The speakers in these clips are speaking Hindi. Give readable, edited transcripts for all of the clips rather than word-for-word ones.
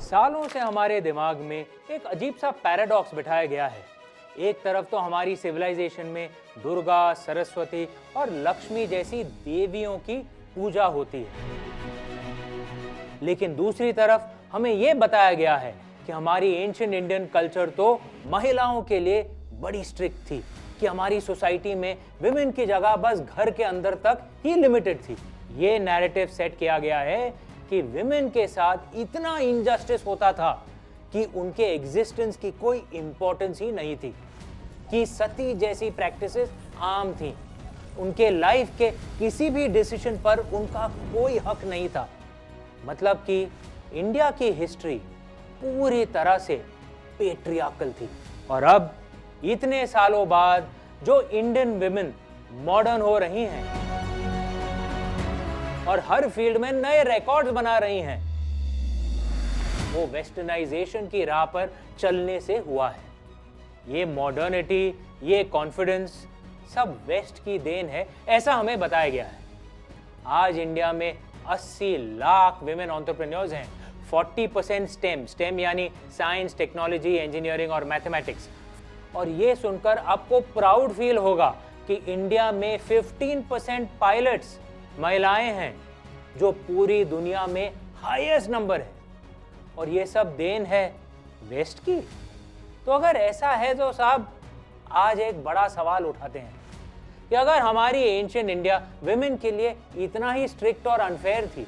सालों से हमारे दिमाग में एक अजीब सा पैराडॉक्स बिठाया गया है। एक तरफ तो हमारी सिविलाइजेशन में दुर्गा, सरस्वती और लक्ष्मी जैसी देवियों की पूजा होती है, लेकिन दूसरी तरफ हमें यह बताया गया है कि हमारी एंशिएंट इंडियन कल्चर तो महिलाओं के लिए बड़ी स्ट्रिक्ट थी, कि हमारी सोसाइटी में विमेन की जगह बस घर के अंदर तक ही लिमिटेड थी। ये नैरेटिव सेट किया गया है कि विमेन के साथ इतना इनजस्टिस होता था कि उनके एग्जिस्टेंस की कोई इंपॉर्टेंस ही नहीं थी, कि सती जैसी प्रैक्टिसेस आम थी, उनके लाइफ के किसी भी डिसीजन पर उनका कोई हक नहीं था। मतलब कि इंडिया की हिस्ट्री पूरी तरह से पेट्रियार्कल थी। और अब इतने सालों बाद जो इंडियन विमेन मॉडर्न हो रही हैं और हर फील्ड में नए रिकॉर्ड्स बना रही हैं, वो वेस्टर्नाइजेशन की राह पर चलने से हुआ है। ये मॉडर्निटी, ये कॉन्फिडेंस सब वेस्ट की देन है, ऐसा हमें बताया गया है। आज इंडिया में 80 लाख विमेन एंटरप्रेन्योर्स हैं। 40% स्टेम यानी साइंस, टेक्नोलॉजी, इंजीनियरिंग और मैथमेटिक्स। और ये सुनकर आपको प्राउड फील होगा कि इंडिया में 15% पायलट्स महिलाएं हैं, जो पूरी दुनिया में हाईएस्ट नंबर है। और ये सब देन है वेस्ट की। तो अगर ऐसा है तो साहब, आज एक बड़ा सवाल उठाते हैं कि अगर हमारी एंशिएंट इंडिया विमेन के लिए इतना ही स्ट्रिक्ट और अनफेयर थी,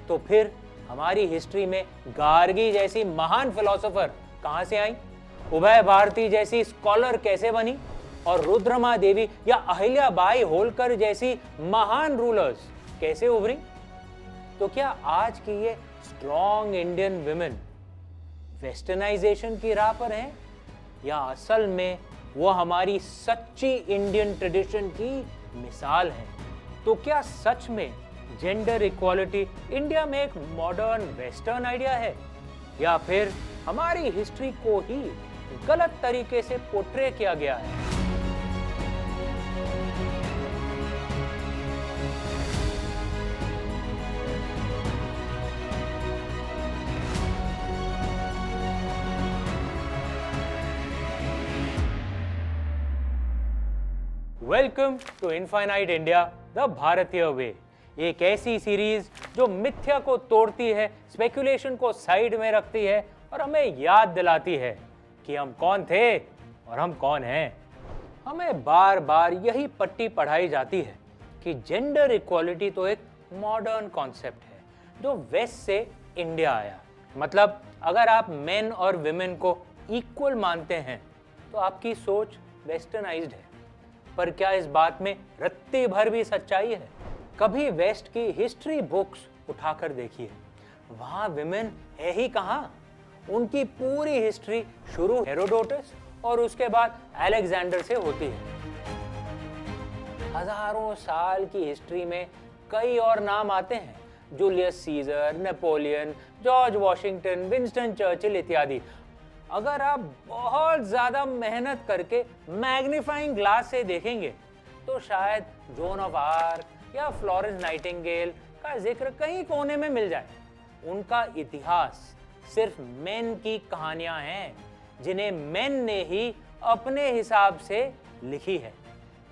तो फिर हमारी हिस्ट्री में गार्गी जैसी महान फिलोसोफर कहां से आई? उभय भारती जैसी स्कॉलर कैसे बनी? और रुद्रमा देवी या अहिल्या बाई होलकर जैसी महान रूलर्स कैसे उभरी? तो क्या आज की ये स्ट्रॉन्ग इंडियन विमेन वेस्टर्नाइजेशन की राह पर हैं, या असल में वो हमारी सच्ची इंडियन ट्रेडिशन की मिसाल है? तो क्या सच में जेंडर इक्वालिटी इंडिया में एक मॉडर्न वेस्टर्न आइडिया है, या फिर हमारी हिस्ट्री को ही गलत तरीके से पोर्ट्रे किया गया है? Welcome to infinite India, the Bharatiya way. एक ऐसी सीरीज जो मिथ्या को तोड़ती है, स्पेकुलेशन को साइड में रखती है और हमें याद दिलाती है कि हम कौन थे और हम कौन हैं। हमें बार बार यही पट्टी पढ़ाई जाती है कि जेंडर इक्वालिटी तो एक मॉडर्न कॉन्सेप्ट है जो वेस्ट से इंडिया आया। मतलब अगर आप मेन और विमेन को इक्वल मानते हैं तो आपकी सोच वेस्टर्नाइज्ड है। पर क्या इस बात में रत्ती भर भी सच्चाई है? कभी वेस्ट की हिस्ट्री बुक्स उठाकर देखिए, वहां विमेन है ही कहां। उनकी पूरी हिस्ट्री शुरू हेरोडोटस और उसके बाद अलेक्जेंडर से होती है। हजारों साल की हिस्ट्री में कई और नाम आते हैं, Julius Caesar, Napoleon, George Washington, Winston Churchill इत्यादि। अगर आप बहुत ज्यादा मेहनत करके मैग्नीफाइंग ग्लास से देखेंगे तो शायद जोन ऑफ आर्क या फ्लोरेंस नाइटिंगेल का जिक्र कहीं कोने में मिल जाए। उनका इतिहास सिर्फ मेन की कहानियां हैं, जिन्हें मेन ने ही अपने हिसाब से लिखी है।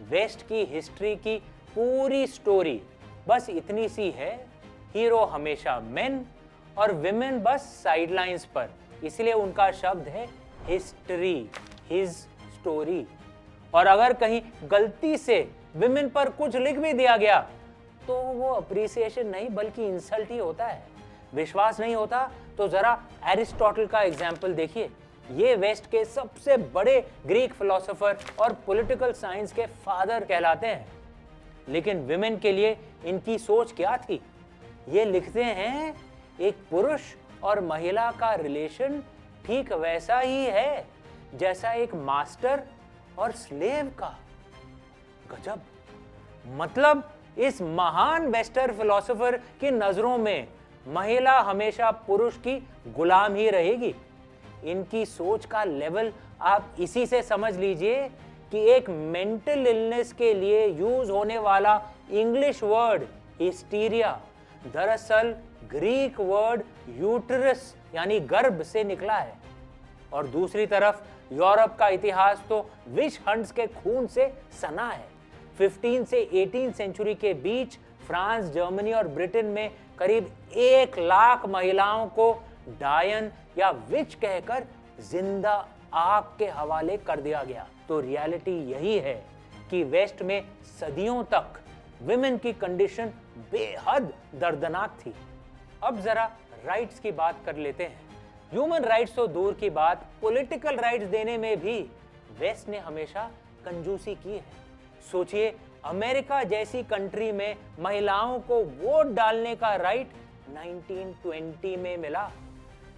वेस्ट की हिस्ट्री की पूरी स्टोरी बस इतनी सी है, हीरो हमेशा मेन और विमेन बस साइडलाइंस पर। इसलिए उनका शब्द है हिस्ट्री, हिज स्टोरी। और अगर कहीं गलती से विमेन पर कुछ लिख भी दिया गया तो वो अप्रिसिएशन नहीं बल्कि इंसल्ट ही होता है। विश्वास नहीं होता तो जरा एरिस्टोटल का एग्जाम्पल देखिए। ये वेस्ट के सबसे बड़े ग्रीक फिलोसोफर और पॉलिटिकल साइंस के फादर कहलाते हैं। लेकिन विमेन के लिए इनकी सोच क्या थी? ये लिखते हैं, एक पुरुष और महिला का रिलेशन ठीक वैसा ही है जैसा एक मास्टर और स्लेव का। गजब! मतलब इस महान वेस्टर्न फिलोसोफर की नजरों में महिला हमेशा पुरुष की गुलाम ही रहेगी। इनकी सोच का लेवल आप इसी से समझ लीजिए कि एक मेंटल इलनेस के लिए यूज होने वाला इंग्लिश वर्ड हिस्टीरिया दरअसल ग्रीक वर्ड यूटरस यानी गर्भ से निकला है। और दूसरी तरफ यूरोप का इतिहास तो विच हंट्स के खून से सना है। 15 से 18 सेंचुरी के बीच फ्रांस, जर्मनी और ब्रिटेन में करीब 1 लाख महिलाओं को डायन या विच कहकर जिंदा आग के हवाले कर दिया गया। तो रियलिटी यही है कि वेस्ट में सदियों तक विमेन की कंडीशन बेहद दर्दनाक थी। अब जरा राइट्स की बात कर लेते हैं। ह्यूमन राइट्स तो दूर की बात, पॉलिटिकल राइट्स देने में भी वेस्ट ने हमेशा कंजूसी की है। सोचिए, अमेरिका जैसी कंट्री में महिलाओं को वोट डालने का राइट 1920 में मिला,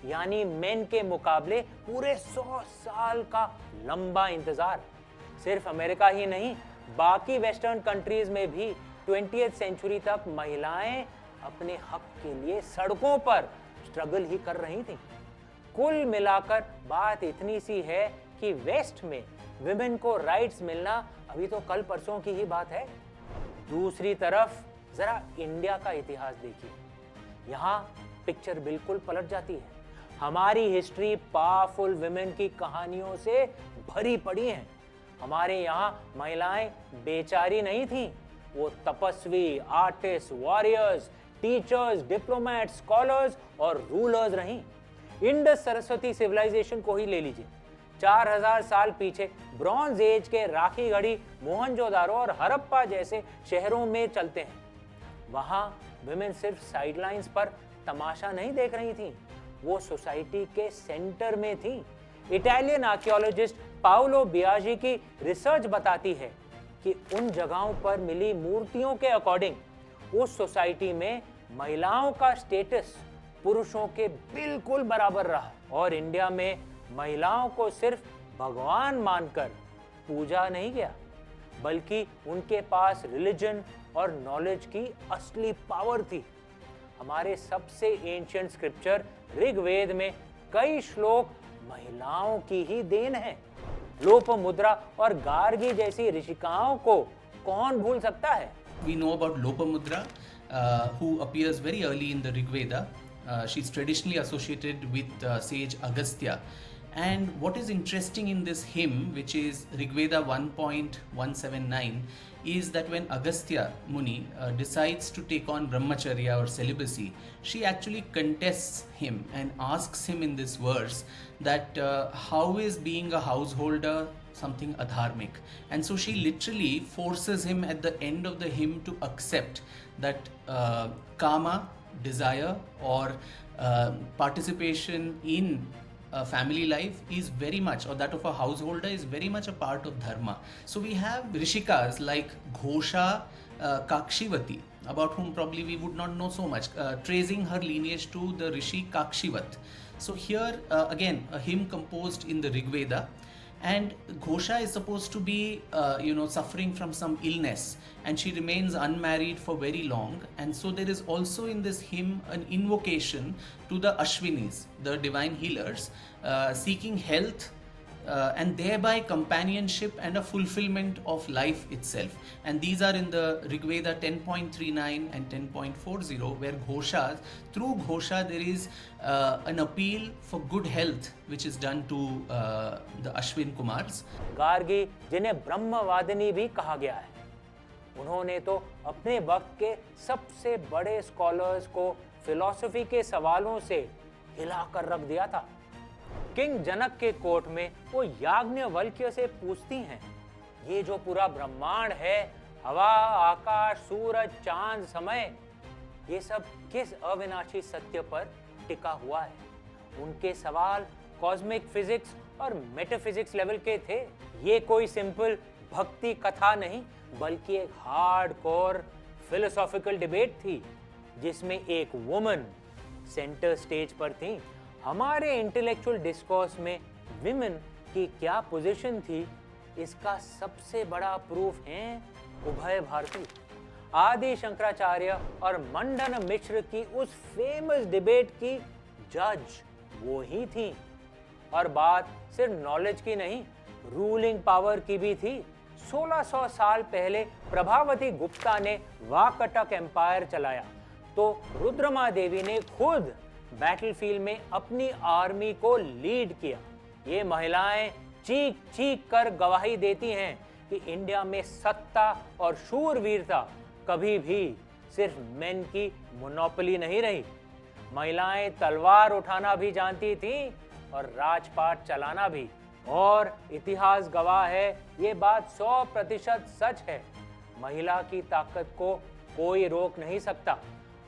यानी मेन के मुकाबले पूरे 100 साल का लंबा इंतजार। सिर्फ अमेरिका ही नहीं, बाकी वेस्टर्न कंट्रीज में भी 20वीं सेंचुरी तक महिलाएं अपने हक के लिए सड़कों पर स्ट्रगल ही कर रही थीं। कुल मिलाकर बात इतनी सी है कि वेस्ट में विमेन को राइट्स मिलना अभी तो कल परसों की ही बात है। दूसरी तरफ जरा इंडिया का इतिहास देखिए, यहाँ पिक्चर बिल्कुल पलट जाती है। हमारी हिस्ट्री पावरफुल विमेन की कहानियों से भरी पड़ी है। हमारे यहाँ महिलाएं बेचारी नहीं थीं, वो तपस्वी, artist, warriors, teachers, diplomat, scholars और रूलर्स रहीं। इंडस सरस्वती सिविलाइजेशन को ही ले लीजिए, 4000 साल पीछे ब्रॉन्ज एज के राखी गढ़ी मोहनजोदारो और हड़प्पा जैसे शहरों में चलते हैं। वहां विमेन सिर्फ साइडलाइंस पर तमाशा नहीं देख रही थी, वो सोसाइटी के सेंटर में थी। इटालियन आर्कियोलॉजिस्ट पाओलो बियाजी की रिसर्च बताती है कि उन जगहों पर मिली मूर्तियों के अकॉर्डिंग उस सोसाइटी में महिलाओं का स्टेटस पुरुषों के बिल्कुल बराबर रहा। और इंडिया में महिलाओं को सिर्फ भगवान मानकर पूजा नहीं गया, बल्कि उनके पास रिलीजन और नॉलेज की असली पावर थी। हमारे सबसे एंशिएंट स्क्रिप्चर ऋग्वेद में कई श्लोक महिलाओं की ही देन है। लोपमुद्रा और गार्गी जैसी ऋषिकाओं को कौन भूल सकता है? We know about Lopamudra, who appears very early in the Rig Veda. She's traditionally associated with sage Agastya. And what is interesting in this hymn, which is Rig Veda 1.179, is that when Agastya Muni decides to take on brahmacharya or celibacy, she actually contests him and asks him in this verse that how is being a householder something adharmic, and so she literally forces him at the end of the hymn to accept that kama, desire, or participation in family life is very much, or that of a householder is very much a part of dharma. So we have rishikas like Ghosha Kakshivati, about whom probably we would not know so much, tracing her lineage to the Rishi Kakshivat. So here again a hymn composed in the Rig Veda, and Ghosha is supposed to be suffering from some illness, and she remains unmarried for very long, and so there is also in this hymn an invocation to the Ashwinis, the divine healers, seeking health and thereby companionship and a fulfillment of life itself. And these are in the Rig Veda 10.39 and 10.40, where Ghoshas, through Ghosha there is an appeal for good health which is done to the Ashwin Kumars. Gargi, जिन्हें ब्रह्मवादिनी भी कहा गया है, उन्होंने तो अपने वक्त के सबसे बड़े स्कॉलर्स को फिलॉसफी के सवालों से हिलाकर रख दिया था। किंग जनक के कोर्ट में वो याज्ञवल्क्य से पूछती हैं, ये जो पूरा ब्रह्मांड है, हवा, आकाश, सूरज, चांद, समय, ये सब किस अविनाशी सत्य पर टिका हुआ है? उनके सवाल कॉस्मिक फिजिक्स और मेटाफिजिक्स लेवल के थे। ये कोई सिंपल भक्ति कथा नहीं, बल्कि एक हार्डकोर फिलोसॉफिकल डिबेट थी, जिसमें एक वुमन सेंटर स्टेज पर थी। हमारे इंटेलेक्चुअल डिस्कोर्स में विमेन की क्या पोजीशन थी, इसका सबसे बड़ा प्रूफ है उभय भारती। आदि शंकराचार्य और मंडन मिश्र की उस फेमस डिबेट की जज वो ही थी। और बात सिर्फ नॉलेज की नहीं, रूलिंग पावर की भी थी। 1600 साल पहले प्रभावती गुप्ता ने वाकटक एम्पायर चलाया। तो रुद्रमा देवी ने खुद बैटलफील्ड में अपनी आर्मी को लीड किया। ये महिलाएं चीख चीख कर गवाही देती हैं कि इंडिया में सत्ता और शूरवीरता कभी भी सिर्फ मेन की मोनोपोली नहीं रही। महिलाएं तलवार उठाना भी जानती थीं और राजपाट चलाना भी। और इतिहास गवाह है, ये बात 100% सच है। महिला की ताकत को कोई रोक नहीं सकता।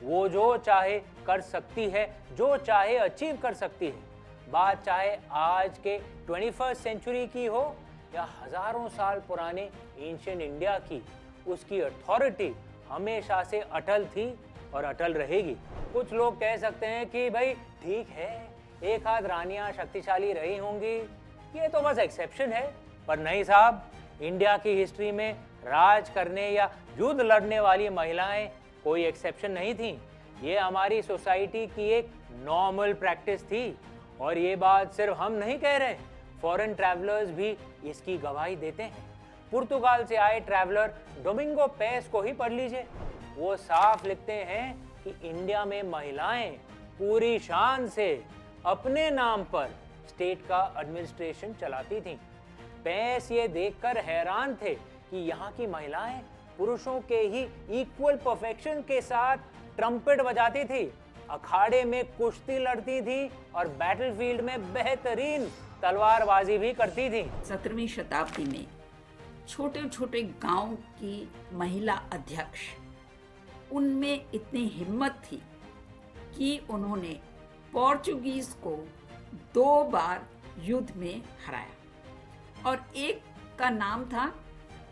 वो जो चाहे कर सकती है, जो चाहे अचीव कर सकती है। बात चाहे आज के 21st सेंचुरी की हो या हजारों साल पुराने एंशिएंट इंडिया की, उसकी अथॉरिटी हमेशा से अटल थी और अटल रहेगी। कुछ लोग कह सकते हैं कि भाई ठीक है, एक आध रानियां शक्तिशाली रही होंगी, ये तो बस एक्सेप्शन है। पर नहीं साहब, इंडिया की हिस्ट्री में राज करने या युद्ध लड़ने वाली महिलाएं कोई एक्सेप्शन नहीं थी। ये हमारी सोसाइटी की एक नॉर्मल प्रैक्टिस थी। और ये बात सिर्फ हम नहीं कह रहे, फॉरेन ट्रैवलर्स भी इसकी गवाही देते हैं। पुर्तगाल से आए ट्रैवलर डोमिंगो पेस को ही पढ़ लीजिए। वो साफ लिखते हैं कि इंडिया में महिलाएं पूरी शान से अपने नाम पर स्टेट का एडमिनिस्ट्रेशन चलाती थीं। पेस ये देखकर हैरान थे कि यहाँ की महिलाएं पुरुषों के ही इक्वल परफेक्शन के साथ ट्रम्पेट बजाती थी, अखाड़े में कुश्ती लड़ती थी और बैटलफील्ड में बेहतरीन तलवारबाजी भी करती थी। 17वीं शताब्दी में छोटे छोटे गांव की महिला अध्यक्ष, उनमें इतनी हिम्मत थी कि उन्होंने पोर्चुगीज को 2 बार युद्ध में हराया। और एक का नाम था,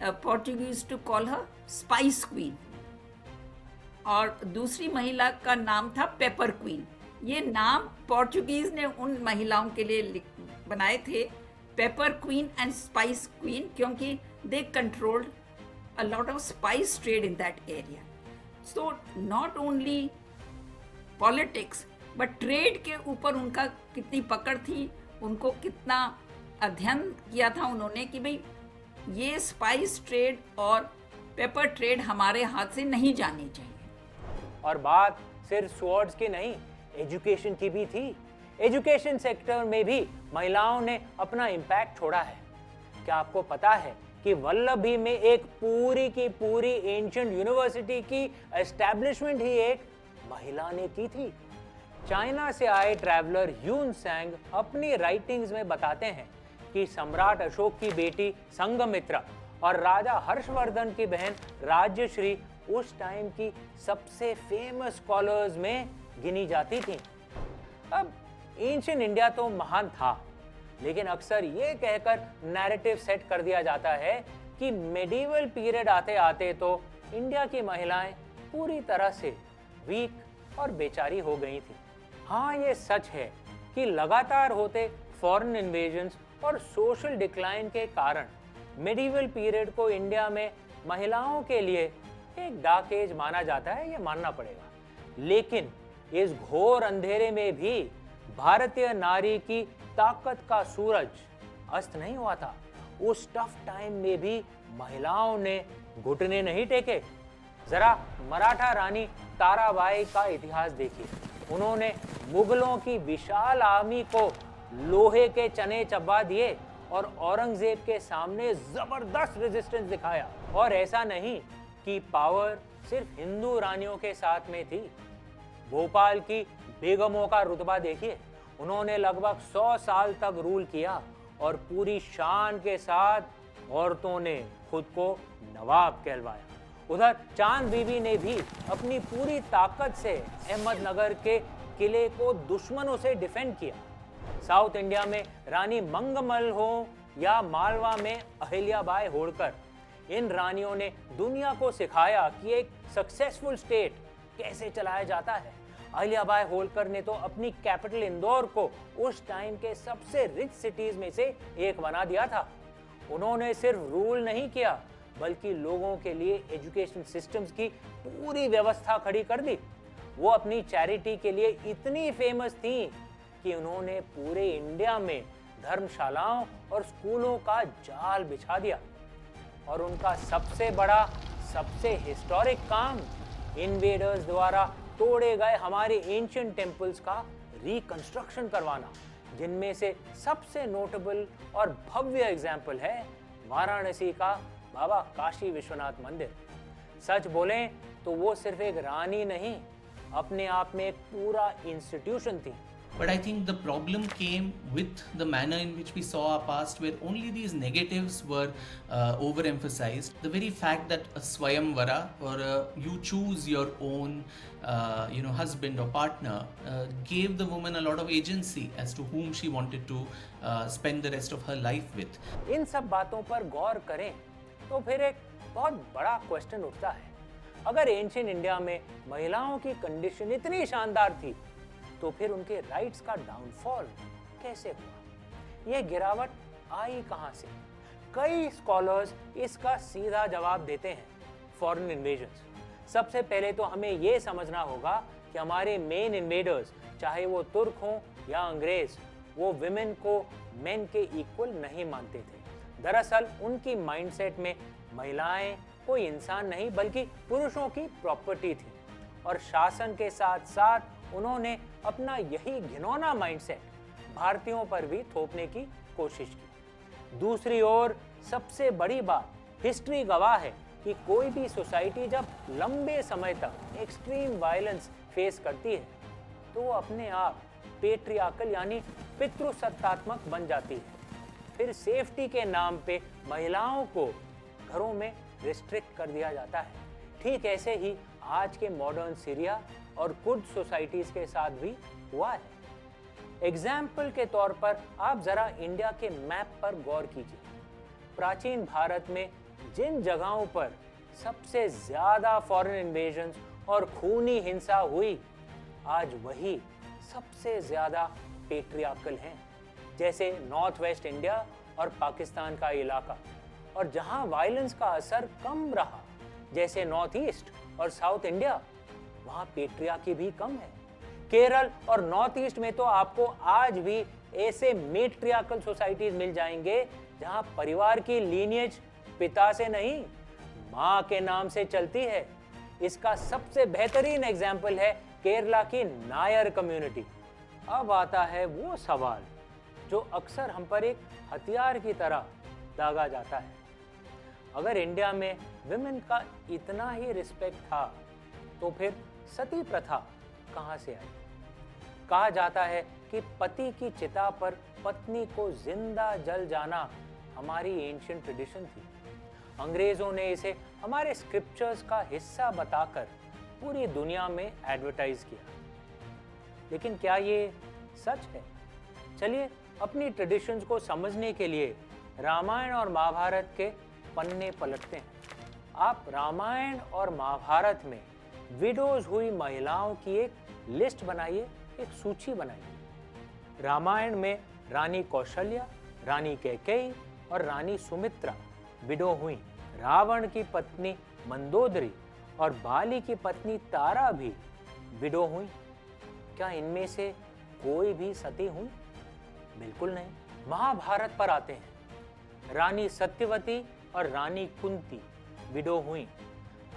Portuguese to call her spice queen, और दूसरी महिला का नाम था पेपर क्वीन। ये नाम पोर्चुगीज ने उन महिलाओं के लिए बनाए थे, pepper queen and spice queen, क्योंकि they controlled a lot of spice trade in that area. So not only politics but trade के ऊपर उनका कितनी पकड़ थी, उनको कितना अध्ययन किया था उन्होंने कि भाई ये स्पाइस ट्रेड और पेपर ट्रेड हमारे हाथ से नहीं जानी चाहिए। और बात सिर्फ स्वॉर्ड्स की नहीं, एजुकेशन की भी थी। एजुकेशन सेक्टर में भी महिलाओं ने अपना इम्पैक्ट छोड़ा है। क्या आपको पता है कि वल्लभी में एक पूरी की पूरी एंशिएंट यूनिवर्सिटी की एस्टैब्लिशमेंट ही एक महिला ने की थी। चाइना से आए ट्रैवलर ह्यून सैंग अपनी राइटिंग्स में बताते हैं कि सम्राट अशोक की बेटी संघमित्रा और राजा हर्षवर्धन की बहन राज्यश्री उस टाइम की सबसे फेमस स्कॉलर्स में गिनी जाती थी। अब एंशिएंट इंडिया तो महान था, लेकिन अक्सर ये कहकर नैरेटिव सेट कर दिया जाता है कि मेडिवल पीरियड आते आते तो इंडिया की महिलाएं पूरी तरह से वीक और बेचारी हो गई थी। हाँ, ये सच है कि लगातार होते फॉरेन इन्वेजन्स और सोशल डिक्लाइन के कारण मेडिवल पीरियड को इंडिया में महिलाओं के लिए एक डार्क एज माना जाता है, ये मानना पड़ेगा। लेकिन इस घोर अंधेरे में भी भारतीय नारी की ताकत का सूरज अस्त नहीं हुआ था। उस टफ टाइम में भी महिलाओं ने घुटने नहीं टेके। जरा मराठा रानी ताराबाई का इतिहास देखिए। उन्होंने मुगलों की विशाल आर्मी को लोहे के चने चबा दिए और औरंगजेब के सामने जबरदस्त रेजिस्टेंस दिखाया। और ऐसा नहीं कि पावर सिर्फ हिंदू रानियों के साथ में थी। भोपाल की बेगमों का रुतबा देखिए। उन्होंने लगभग 100 साल तक रूल किया और पूरी शान के साथ औरतों ने खुद को नवाब कहलवाया। उधर चांद बीबी ने भी अपनी पूरी ताकत से अहमदनगर के किले को दुश्मनों से डिफेंड किया। साउथ इंडिया में रानी मंगमल हो या मालवा में अहिल्याबाई होलकर, इन रानियों ने दुनिया को सिखाया कि एक सक्सेसफुल स्टेट कैसे चलाया जाता है। अहिल्याबाई होलकर ने तो अपनी कैपिटल इंदौर को उस टाइम के सबसे रिच सिटीज में से एक बना दिया था। उन्होंने सिर्फ रूल नहीं किया, बल्कि लोगों के लिए एजुकेशन सिस्टम्स की पूरी व्यवस्था खड़ी कर दी। वो अपनी चैरिटी के लिए इतनी फेमस थी कि उन्होंने पूरे इंडिया में धर्मशालाओं और स्कूलों का जाल बिछा दिया। और उनका सबसे बड़ा, सबसे हिस्टोरिक काम इन्वेडर्स द्वारा तोड़े गए हमारे एंशिएंट टेम्पल्स का रिकंस्ट्रक्शन करवाना, जिनमें से सबसे नोटेबल और भव्य एग्जाम्पल है वाराणसी का बाबा काशी विश्वनाथ मंदिर। सच बोलें तो वो सिर्फ एक रानी नहीं, अपने आप में एक पूरा इंस्टीट्यूशन थी। But I think the problem came with the manner in which we saw our past, where only these negatives were overemphasized. The very fact that a Swayamvara or you choose your own, husband or partner, gave the woman a lot of agency as to whom she wanted to spend the rest of her life with. इन सब बातों पर गौर करें तो फिर एक बहुत बड़ा क्वेश्चन उठता है, अगर एंशिएंट इंडिया में महिलाओं की कंडीशन इतनी शानदार थी तो फिर उनके राइट्स का डाउनफॉल कैसे हुआ? यह गिरावट आई कहां से? कई स्कॉलर्स इसका सीधा जवाब देते हैं, फॉरेन इन्वेजन्स। सबसे पहले तो हमें यह समझना होगा कि हमारे मेन इन्वेडर्स, चाहे वो तुर्क हों या अंग्रेज, वो विमेन को मेन के इक्वल नहीं मानते थे। दरअसल उनकी माइंडसेट में महिलाएं कोई इंसान नहीं बल्कि पुरुषों की प्रॉपर्टी थी, और शासन के साथ साथ उन्होंने अपना यही घिनौना माइंडसेट भारतीयों पर भी थोपने की कोशिश की। दूसरी ओर सबसे बड़ी बात, हिस्ट्री गवाह है कि कोई भी सोसाइटी जब लंबे समय तक एक्सट्रीम वायलेंस फेस करती है तो वो अपने आप पेट्रियार्कल यानी पितृसत्तात्मक बन जाती है। फिर सेफ्टी के नाम पे महिलाओं को घरों में रिस्ट्रिक्ट कर दिया जाता है। ठीक ऐसे ही आज के मॉडर्न सीरिया और कुर्द सोसाइटीज के साथ भी हुआ है। एग्जाम्पल के तौर पर आप जरा इंडिया के मैप पर गौर कीजिए। प्राचीन भारत में जिन जगहों पर सबसे ज्यादा फॉरेन इन्वेजन्स और खूनी हिंसा हुई, आज वही सबसे ज्यादा पेट्रियार्कल हैं, जैसे नॉर्थ वेस्ट इंडिया और पाकिस्तान का इलाका। और जहां वायलेंस का असर कम रहा, जैसे नॉर्थ ईस्ट और साउथ इंडिया, वहां पेट्रियार्की भी कम है। केरल और नॉर्थ ईस्ट में तो आपको आज भी ऐसे मेट्रियार्कल सोसाइटीज मिल जाएंगे जहां परिवार की लीनिएज पिता से नहीं, मां के नाम से चलती है। इसका सबसे बेहतरीन एग्जाम्पल है केरला की नायर कम्युनिटी। अब आता है वो सवाल जो अक्सर हम पर एक हथियार की तरह दागा जाता है, अगर इंडिया में विमेन का इतना ही रिस्पेक्ट था तो फिर सती प्रथा कहां से आई? कहा जाता है कि पति की चिता पर पत्नी को जिंदा जल जाना हमारी एंशिएंट ट्रेडिशन थी। अंग्रेजों ने इसे हमारे स्क्रिप्चर्स का हिस्सा बताकर पूरी दुनिया में एडवर्टाइज किया। लेकिन क्या ये सच है? चलिए अपनी ट्रेडिशंस को समझने के लिए रामायण और महाभारत के पन्ने पलटते हैं। आप रामायण और महाभारत में विडोज हुई महिलाओं की एक लिस्ट बनाइए, एक सूची बनाइए। रामायण में रानी कौशल्या, रानी कैकेयी और रानी सुमित्रा विडो हुई। रावण की पत्नी मंदोदरी और बाली की पत्नी तारा भी विडो हुई। क्या इनमें से कोई भी सती हुई? बिल्कुल नहीं। महाभारत पर आते हैं। रानी सत्यवती और रानी कुंती विडो हुई।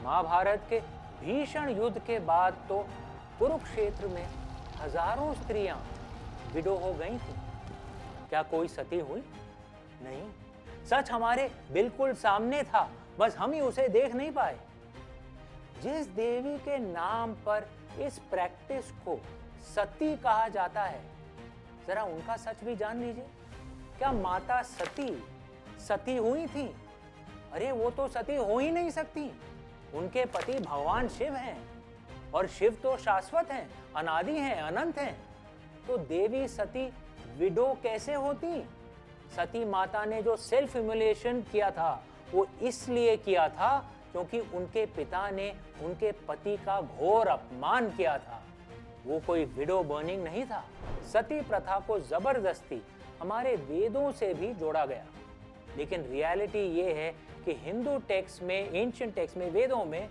महाभारत के भीषण युद्ध के बाद तो कुरुक्षेत्र में हजारों स्त्रियां विडो हो गई थीं। क्या कोई सती हुई? नहीं। सच हमारे बिल्कुल सामने था, बस हम ही उसे देख नहीं पाए। जिस देवी के नाम पर इस प्रैक्टिस को सती कहा जाता है, जरा उनका सच भी जान लीजिए। क्या माता सती हुई थी? अरे वो तो सती हो ही नहीं सकती। उनके पति भगवान शिव हैं, और शिव तो शाश्वत हैं, अनादि हैं, अनंत हैं। तो देवी सती विडो कैसे होती? सती माता ने जो सेल्फ इम्युलेशन किया था वो इसलिए किया था क्योंकि उनके पिता ने उनके पति का घोर अपमान किया था। वो कोई विडो बर्निंग नहीं था। सती प्रथा को जबरदस्ती हमारे वेदों से भी जोड़ा गया। लेकिन रियलिटी ये है कि हिंदू टेक्स्ट में, एंशिएंट टेक्स्ट में, वेदों में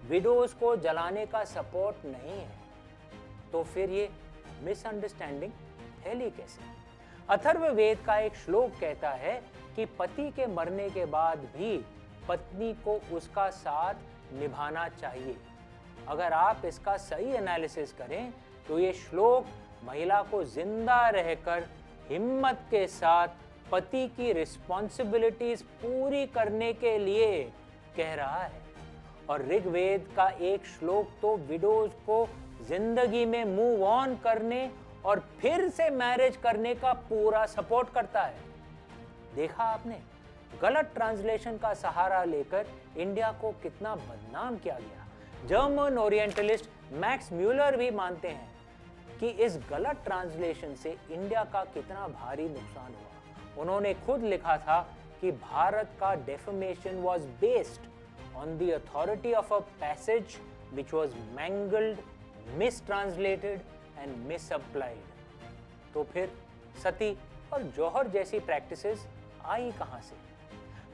विडोज को जलाने का सपोर्ट नहीं है। तो फिर ये मिसअंडरस्टैंडिंग फैली कैसे? अथर्ववेद का एक श्लोक कहता है कि पति के मरने के बाद भी पत्नी को उसका साथ निभाना चाहिए। अगर आप इसका सही एनालिसिस करें तो ये श्लोक महिला को जिंदा रहकर हिम्मत के साथ पति की रिस्पॉन्सिबिलिटीज पूरी करने के लिए कह रहा है। और ऋग्वेद का एक श्लोक तो विडोज को जिंदगी में मूव ऑन करने और फिर से मैरिज करने का पूरा सपोर्ट करता है। देखा आपने, गलत ट्रांसलेशन का सहारा लेकर इंडिया को कितना बदनाम किया गया। जर्मन ओरिएंटलिस्ट मैक्स म्यूलर भी मानते हैं कि इस गलत ट्रांसलेशन से इंडिया का कितना भारी नुकसान हुआ। उन्होंने खुद लिखा था कि भारत का defamation was based on the authority of a passage which was mangled, mistranslated and misapplied. तो फिर सती और जौहर जैसी प्रैक्टिसेस आई कहां से?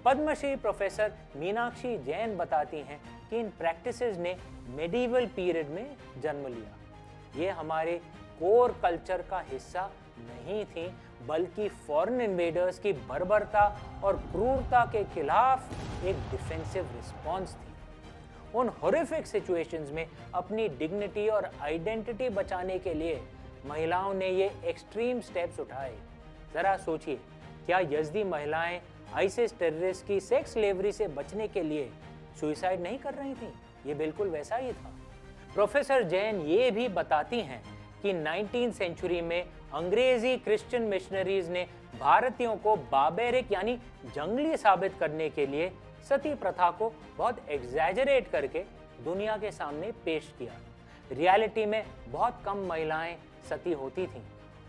पद्मश्री प्रोफेसर मीनाक्षी जैन बताती हैं कि इन प्रैक्टिसेस ने मेडिवल पीरियड में जन्म लिया। ये हमारे कोर कल्चर का हिस्सा नहीं थी, बल्कि फॉरेन इन्वेडर्स की बर्बरता और क्रूरता के खिलाफ एक डिफेंसिव रिस्पॉन्स थी। उन हॉरिफिक सिचुएशंस में अपनी डिग्निटी और आइडेंटिटी बचाने के लिए महिलाओं ने ये एक्सट्रीम स्टेप्स उठाए। जरा सोचिए, क्या यज़दी महिलाएं आईसिस टेररिस्ट की सेक्स स्लेवरी से बचने के लिए सुसाइड नहीं कर रही थीं? ये बिल्कुल वैसा ही था। प्रोफेसर जैन ये भी बताती हैं कि 19वीं सेंचुरी में अंग्रेजी क्रिश्चियन मिशनरीज ने भारतीयों को बार्बेरिक यानी जंगली साबित करने के लिए सती प्रथा को बहुत एग्जैजरेट करके दुनिया के सामने पेश किया। रियलिटी में बहुत कम महिलाएं सती होती थीं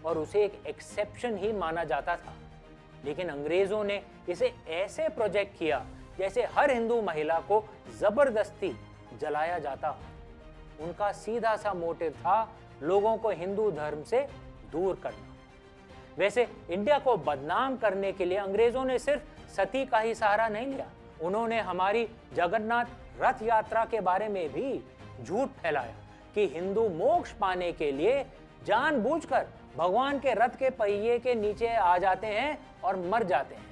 और उसे एक एक्सेप्शन ही माना जाता था। लेकिन अंग्रेजों ने इसे ऐसे प्रोजेक्ट किया जैसे हर हिंदू महिला को जबरदस्ती जलाया जाता हो। उनका सीधा सा मोटिव था लोगों को हिंदू धर्म से दूर करना। वैसे इंडिया को बदनाम करने के लिए अंग्रेजों ने सिर्फ सती का ही सहारा नहीं लिया, उन्होंने हमारी जगन्नाथ रथ यात्रा के बारे में भी झूठ फैलाया कि हिंदू मोक्ष पाने के लिए जानबूझकर भगवान के रथ के पहिए के नीचे आ जाते हैं और मर जाते हैं।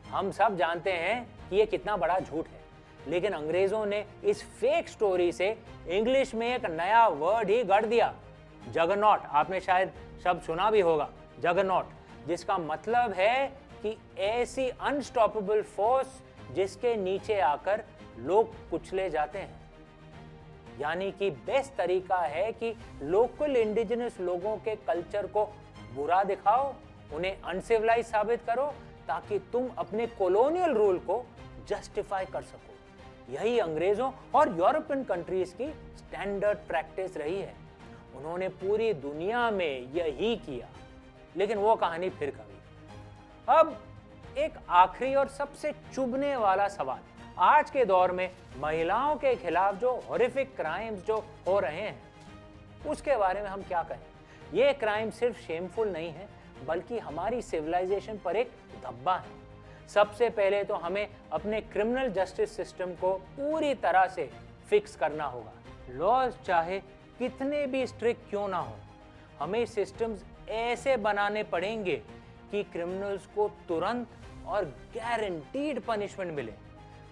हम सब जानते हैं कि ये कितना बड़ा झूठ है, लेकिन अंग्रेजों ने इस फेक स्टोरी से इंग्लिश में एक नया वर्ड ही गढ़ दिया, जगरनॉट। आपने शायद शब्द सुना भी होगा, जगरनॉट, जिसका मतलब है कि ऐसी अनस्टॉपेबल फोर्स जिसके नीचे आकर लोग कुचले जाते हैं। यानी कि बेस्ट तरीका है कि लोकल इंडिजिनस लोगों के कल्चर को बुरा दिखाओ, उन्हें अनसिविलाइज साबित करो, ताकि तुम अपने कॉलोनियल रूल को जस्टिफाई कर सको। यही अंग्रेजों और यूरोपियन कंट्रीज की स्टैंडर्ड प्रैक्टिस रही है। उन्होंने पूरी दुनिया में यही किया। लेकिन वो कहानी फिर कभी। अब एक आखिरी और सबसे चुभने वाला सवाल, आज के दौर में महिलाओं के खिलाफ जो हॉरिफिक क्राइम्स जो हो रहे हैं उसके बारे में हम क्या कहें? ये क्राइम सिर्फ शेमफुल नहीं है, बल्कि हमारी सिविलाइजेशन पर एक धब्बा है। सबसे पहले तो हमें अपने क्रिमिनल जस्टिस सिस्टम को पूरी तरह से फिक्स करना होगा। लॉज चाहे कितने भी स्ट्रिक्ट क्यों ना हो, हमें सिस्टम्स ऐसे बनाने पड़ेंगे कि क्रिमिनल्स को तुरंत और गारंटीड पनिशमेंट मिले,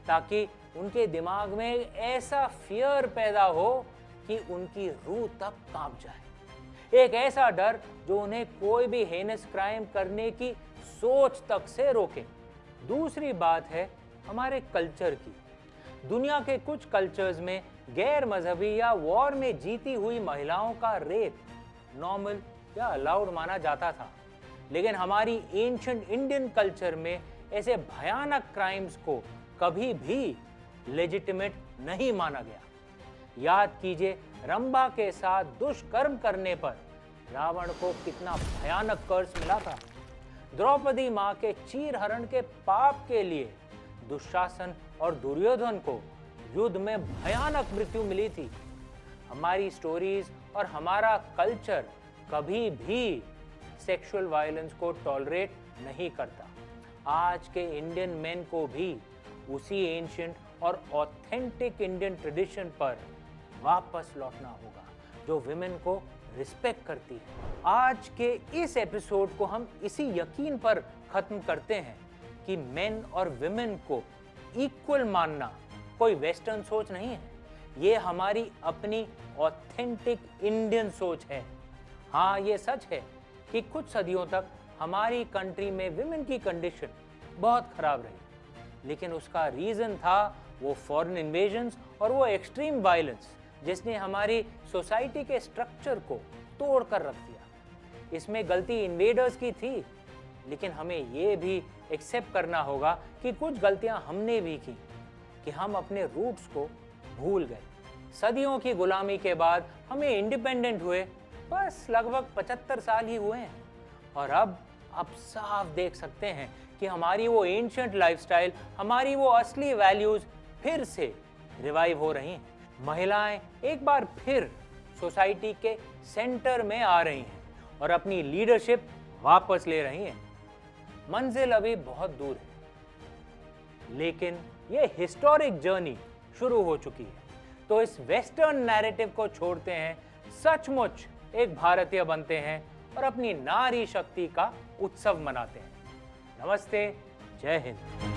ताकि उनके दिमाग में ऐसा फियर पैदा हो कि उनकी रूह तक कांप जाए। एक ऐसा डर जो उन्हें कोई भी हेनस क्राइम करने की सोच तक से रोके। दूसरी बात है हमारे कल्चर की। दुनिया के कुछ कल्चर्स में गैर मजहबी या वॉर में जीती हुई महिलाओं का रेप नॉर्मल या अलाउड माना जाता था, लेकिन हमारी एंशिएंट इंडियन कल्चर में ऐसे भयानक क्राइम्स को कभी भी लेजिटिमेट नहीं माना गया। याद कीजिए, रंभा के साथ दुष्कर्म करने पर रावण को कितना भयानक कर्स मिला था। द्रौपदी मां के चीरहरण के पाप के लिए दुशासन और दुर्योधन को युद्ध में भयानक मृत्यु मिली थी। हमारी स्टोरीज और हमारा कल्चर कभी भी सेक्सुअल वायलेंस को टॉलरेट नहीं करता। आज के इंडियन मेन को भी उसी एंशिएंट और ऑथेंटिक इंडियन ट्रेडिशन पर वापस लौटना होगा जो विमेन को रिस्पेक्ट करती है। आज के इस एपिसोड को हम इसी यकीन पर खत्म करते हैं कि मेन और विमेन को इक्वल मानना कोई वेस्टर्न सोच नहीं है। ये हमारी अपनी ऑथेंटिक इंडियन सोच है। हाँ, ये सच है कि कुछ सदियों तक हमारी कंट्री में विमेन की कंडीशन बहुत खराब रही, लेकिन उसका रीजन था वो फॉरेन इन्वेजन्स और वो एक्सट्रीम वायलेंस जिसने हमारी सोसाइटी के स्ट्रक्चर को तोड़ कर रख दिया। इसमें गलती इन्वेडर्स की थी, लेकिन हमें ये भी एक्सेप्ट करना होगा कि कुछ गलतियां हमने भी की, कि हम अपने रूट्स को भूल गए। सदियों की गुलामी के बाद हमें इंडिपेंडेंट हुए बस लगभग 75 साल ही हुए हैं, और अब साफ देख सकते हैं कि हमारी वो एंशिएंट लाइफस्टाइल, हमारी वो असली वैल्यूज फिर से रिवाइव हो रही हैं। महिलाएं एक बार फिर सोसाइटी के सेंटर में आ रही हैं और अपनी लीडरशिप वापस ले रही हैं। मंजिल अभी बहुत दूर है, लेकिन ये हिस्टोरिक जर्नी शुरू हो चुकी है। तो इस वेस्टर्न नैरेटिव को छोड़ते हैं, सचमुच एक भारतीय बनते हैं और अपनी नारी शक्ति का उत्सव मनाते हैं। नमस्ते, जय हिंद।